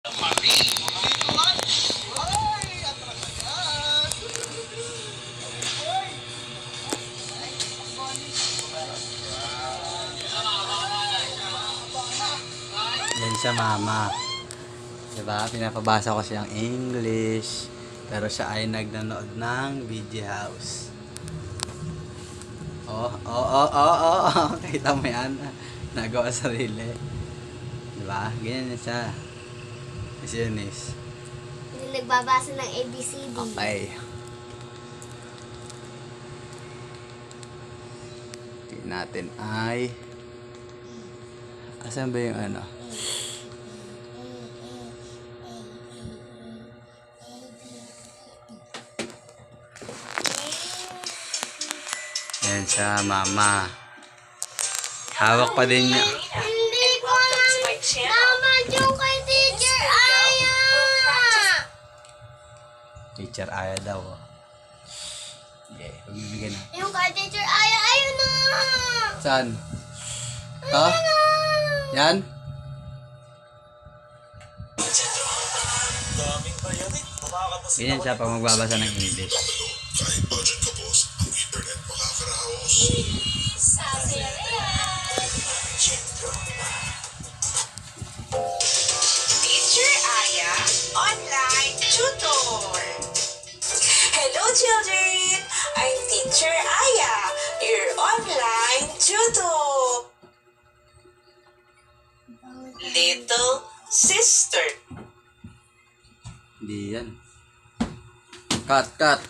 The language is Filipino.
Yan siya mama. Diba? Pinapabasa ko siyang English. Pero siya ay nagnanood ng video house. Oh. Kita mo yan. Nagawa sarili. Diba? Ganyan siya. Si Eunice. Hindi nagbabasa ng ABCD. Okay. Tingnan natin ay... Asan ba yung ano? Yan siya, mama. Hawak pa din niya. Hindi ko naman yung kay Teacher Aya. Teacher Aya daw. Oh. Yeah, pagbibigyan na. Yung kay Teacher Aya, ayun na. Saan? To? Yan? Ganyan siya pag magbabasa ng English. Kahit budget ka boss, ang internet makakaraos. Teacher Aya Online Tutor. Hello children, I'm Teacher Aya, your online tutor. Little sister. Hindi yan. Cut.